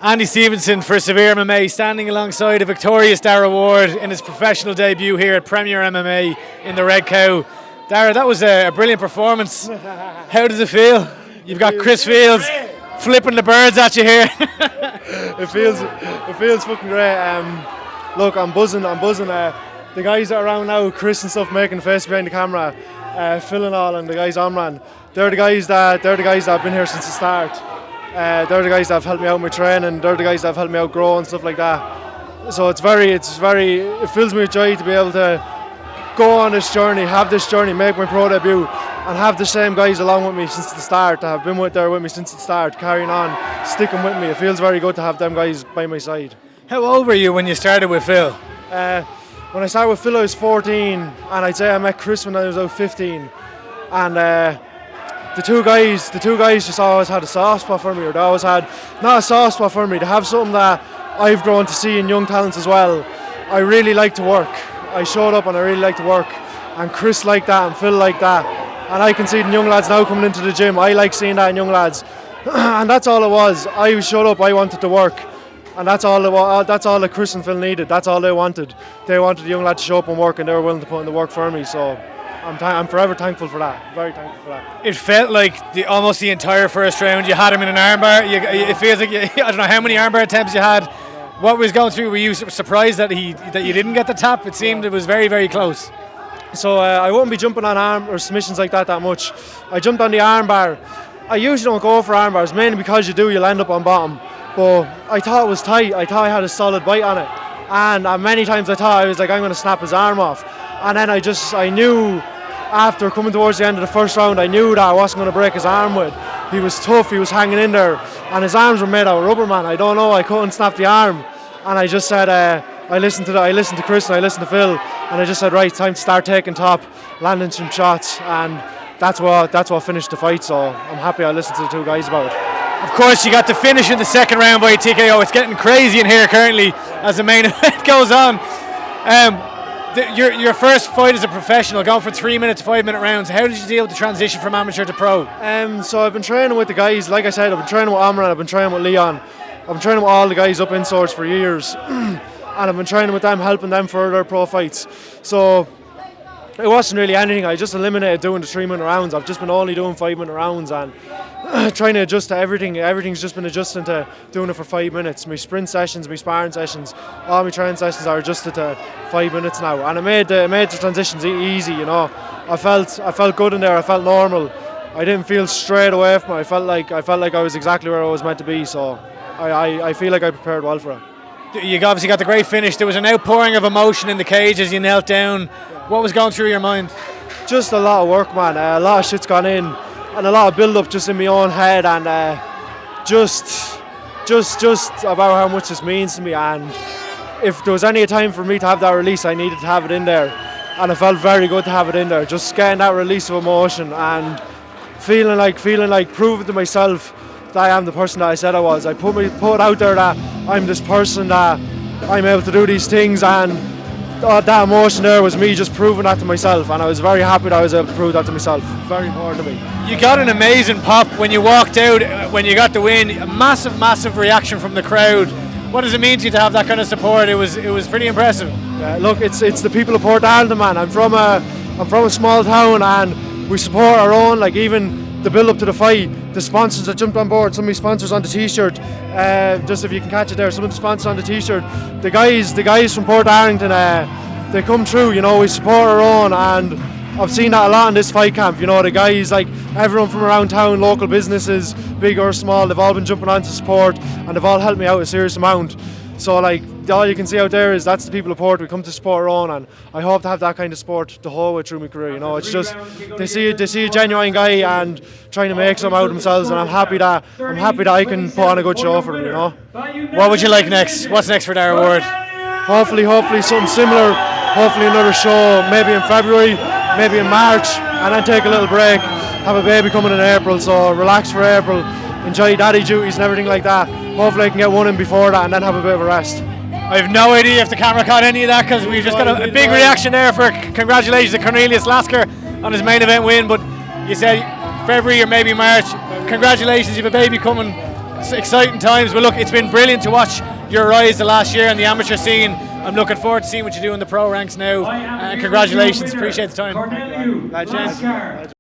Andy Stevenson for SevereMMA, standing alongside a victorious Dara Ward in his professional debut here at Premier MMA in the Red Cow. Dara, that was a brilliant performance. How does it feel? You've got Chris Fields flipping the birds at you here. It feels fucking great. Look, I'm buzzing. The guys that are around now, Chris and stuff, making the face behind the camera, Phil and all, and the guys Omran. They're the guys that have been here since the start. They're the guys that have helped me out with my training. They're the guys that have helped me out grow and stuff like that. So it fills me with joy to be able to go on this journey, make my pro debut, and have the same guys along with me since the start, that have been there with me since the start, carrying on, sticking with me. It feels very good to have them guys by my side. How old were you when you started with Phil? When I started with Phil, I was 14, and I'd say I met Chris when I was about 15. And the two guys just always had a soft spot for me, or they always had, not a soft spot for me, they have something that I've grown to see in young talents as well. I really like to work. I showed up and I really like to work, and Chris liked that and Phil liked that, and I can see it in young lads now coming into the gym. I like seeing that in young lads. And that's all it was. I showed up, I wanted to work, and that's all that Chris and Phil needed. That's all they wanted. They wanted the young lad to show up and work, and they were willing to put in the work for me. So I'm forever thankful for that. Very thankful for that. It felt like almost the entire first round you had him in an armbar. It feels like I don't know how many armbar attempts you had. What was going through? Were you surprised that you didn't get the tap? It seemed it was very, very close. So I wouldn't be jumping on arm or submissions like that much. I jumped on the armbar. I usually don't go for armbars, mainly because you'll end up on bottom. But I thought it was tight. I thought I had a solid bite on it. And many times I thought I was like, I'm going to snap his arm off. And then I knew after coming towards the end of the first round, I knew that I wasn't going to break his arm with. He was tough, he was hanging in there, and his arms were made out of rubber, man. I don't know, I couldn't snap the arm. And I just said, I listened to Chris and I listened to Phil, and I just said, right, time to start taking top, landing some shots, and that's what finished the fight. So I'm happy I listened to the two guys about it. Of course, you got to finish in the second round by TKO. It's getting crazy in here currently as the main event goes on. Your first fight as a professional, going for 3 minute to 5 minute rounds. How did you deal with the transition from amateur to pro? So I've been training with the guys. Like I said, I've been training with Amran, I've been training with Leon, I've been training with all the guys up in Swords for years, and I've been training with them, helping them for their pro fights. So it wasn't really anything. I just eliminated doing the 3 minute rounds. I've just been only doing 5 minute rounds and trying to adjust to everything. Everything's just been adjusting to doing it for 5 minutes. My sprint sessions, my sparring sessions, all my training sessions are adjusted to 5 minutes now, and it made the transitions easy. You know, I felt good in there. I felt normal. I didn't feel straight away from it. I felt like I was exactly where I was meant to be. So I feel like I prepared well for it. You obviously got the great finish. There was an outpouring of emotion in the cage as you knelt down. What was going through your mind? Just a lot of work, man. A lot of shit's gone in, and a lot of build-up just in my own head, and just about how much this means to me. And if there was any time for me to have that release, I needed to have it in there, and it felt very good to have it in there. Just getting that release of emotion and feeling like proving to myself that I am the person that I said I was. I put out there that I'm this person, that I'm able to do these things, and that emotion there was me just proving that to myself, and I was very happy that I was able to prove that to myself. Very important to me. You got an amazing pop when you walked out, when you got the win. A massive reaction from the crowd. What does it mean to you to have that kind of support? It was pretty impressive. Look, it's the people of Port Alden, man. I'm from a small town, and we support our own. Like, even the build up to the fight, the sponsors that jumped on board, some of the sponsors on the t-shirt, just if you can catch it there, some of the sponsors on the t-shirt, the guys from Port Arlington, they come through, you know. We support our own, and I've seen that a lot in this fight camp. You know, the guys, like everyone from around town, local businesses, big or small, they've all been jumping on to support, and they've all helped me out a serious amount. So like, all you can see out there is that's the people of Port. We come to support our own, and I hope to have that kind of support the whole way through my career. You know, it's just they see a genuine guy and trying to make something out of themselves, and I'm happy that I can put on a good show for them. You know. What would you like next? What's next for Dara Ward? Hopefully something similar. Hopefully another show, maybe in February, maybe in March, and then take a little break. Have a baby coming in April, so relax for April. Enjoy daddy duties and everything like that. Hopefully I can get one in before that and then have a bit of a rest. I have no idea if the camera caught any of that, because we just got a big reaction there for congratulations to Cornelius Lasker on his main event win. But you said February or maybe March. Congratulations, you have a baby coming It's exciting times. Well, look, it's been brilliant to watch your rise the last year in the amateur scene. I'm looking forward to seeing what you do in the pro ranks now. And congratulations. Appreciate the time. Corneliu,